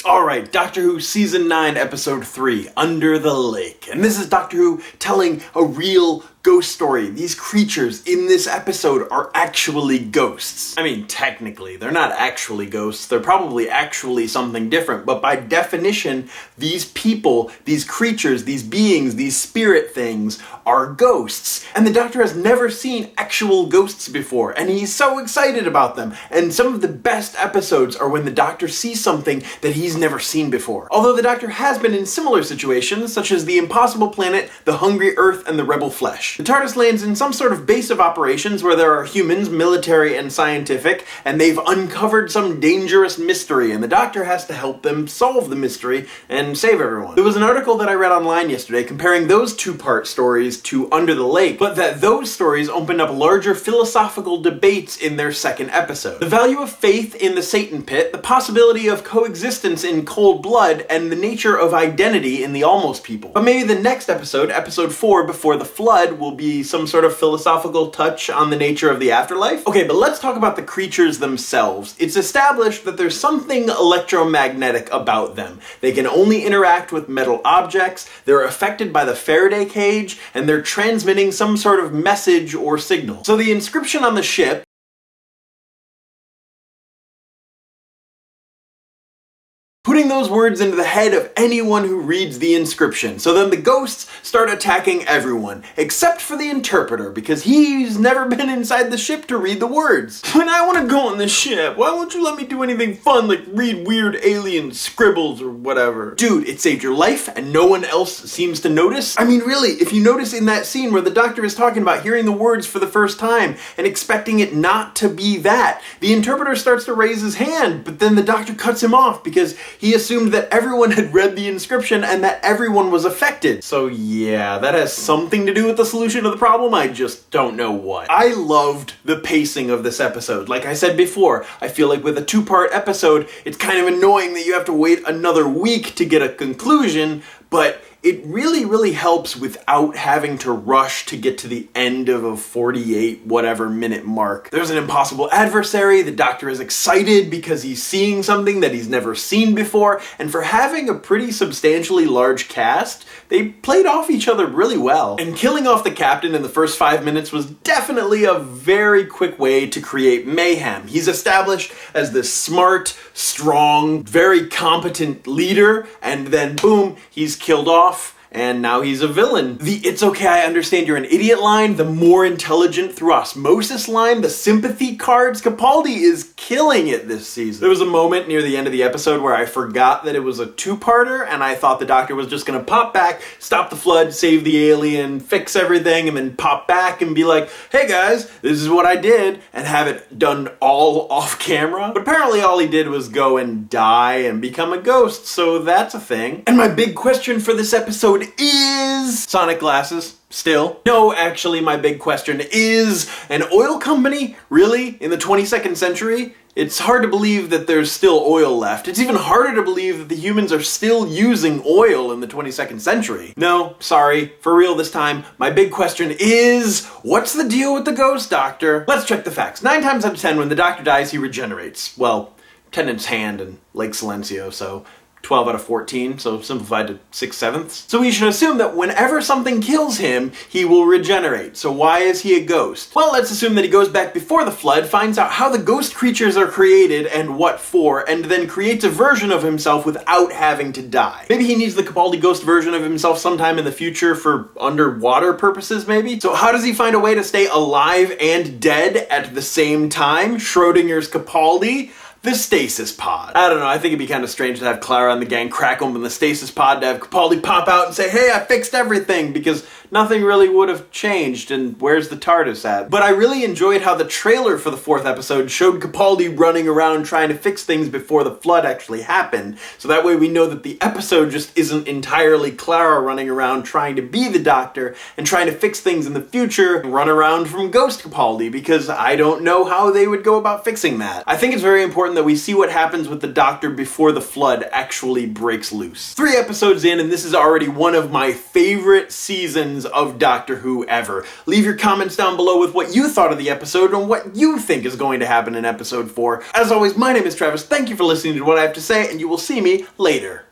Alright, Doctor Who Season 9, Episode 3, Under the Lake. And this is Doctor Who telling a real ghost story. These creatures in this episode are actually ghosts. I mean, technically, they're not actually ghosts. They're probably actually something different. But by definition, these people, these creatures, these beings, these spirit things are ghosts. And the Doctor has never seen actual ghosts before. And he's so excited about them. And some of the best episodes are when the Doctor sees something that he's never seen before. Although the Doctor has been in similar situations, such as the Impossible Planet, the Hungry Earth, and the Rebel Flesh. The TARDIS lands in some sort of base of operations where there are humans, military and scientific, and they've uncovered some dangerous mystery, and the Doctor has to help them solve the mystery and save everyone. There was an article that I read online yesterday comparing those two-part stories to Under the Lake, but that those stories opened up larger philosophical debates in their second episode. The value of faith in the Satan pit, the possibility of coexistence in cold blood, and the nature of identity in the Almost People. But maybe the next episode, episode 4, Before the Flood, will be some sort of philosophical touch on the nature of the afterlife. Okay, but let's talk about the creatures themselves. It's established that there's something electromagnetic about them. They can only interact with metal objects, they're affected by the Faraday cage, and they're transmitting some sort of message or signal. So the inscription on the ship, putting those words into the head of anyone who reads the inscription. So then the ghosts start attacking everyone, except for the interpreter, because he's never been inside the ship to read the words. When I want to go on the ship, why won't you let me do anything fun like read weird alien scribbles or whatever? Dude, it saved your life and no one else seems to notice. I mean, really, if you notice in that scene where the Doctor is talking about hearing the words for the first time and expecting it not to be that, the interpreter starts to raise his hand, but then the Doctor cuts him off because he assumed that everyone had read the inscription and that everyone was affected. So yeah, that has something to do with the solution of the problem, I just don't know what. I loved the pacing of this episode. Like I said before, I feel like with a two-part episode, it's kind of annoying that you have to wait another week to get a conclusion, but it really helps without having to rush to get to the end of a 48 whatever minute mark. There's an impossible adversary, the Doctor is excited because he's seeing something that he's never seen before, and for having a pretty substantially large cast, they played off each other really well. And killing off the captain in the first 5 minutes was definitely a very quick way to create mayhem. He's established as this smart, strong, very competent leader, and then boom, he's killed off. And now he's a villain. The "it's okay, I understand you're an idiot" line, the more intelligent through osmosis line, the sympathy cards, Capaldi is killing it this season. There was a moment near the end of the episode where I forgot that it was a two-parter, and I thought the Doctor was just gonna pop back, stop the flood, save the alien, fix everything, and then pop back and be like, "Hey guys, this is what I did," and have it done all off camera. But apparently all he did was go and die and become a ghost, so that's a thing. And my big question for this episode is sonic glasses. Still. No, actually, my big question is an oil company? Really? In the 22nd century? It's hard to believe that there's still oil left. It's even harder to believe that the humans are still using oil in the 22nd century. No, sorry, for real this time, my big question is, what's the deal with the ghost Doctor? Let's check the facts. 9 times out of 10, when the Doctor dies, he regenerates. Well, Tennant's hand and Lake Silencio, so 12 out of 14, so simplified to 6/7. So we should assume that whenever something kills him, he will regenerate. So why is he a ghost? Well, let's assume that he goes back before the flood, finds out how the ghost creatures are created and what for, and then creates a version of himself without having to die. Maybe he needs the Capaldi ghost version of himself sometime in the future for underwater purposes, maybe? So how does he find a way to stay alive and dead at the same time? Schrodinger's Capaldi? The stasis pod. I don't know, I think it'd be kind of strange to have Clara and the gang crack open the stasis pod to have Capaldi pop out and say, "Hey, I fixed everything," because nothing really would have changed, and where's the TARDIS at? But I really enjoyed how the trailer for the 4th episode showed Capaldi running around trying to fix things before the flood actually happened, so that way we know that the episode just isn't entirely Clara running around trying to be the Doctor and trying to fix things in the future and run around from Ghost Capaldi, because I don't know how they would go about fixing that. I think it's very important that we see what happens with the Doctor before the flood actually breaks loose. 3 episodes in, and this is already one of my favorite seasons seasons of Doctor Who ever. Leave your comments down below with what you thought of the episode and what you think is going to happen in episode 4. As always, my name is Travis. Thank you for listening to what I have to say, and you will see me later.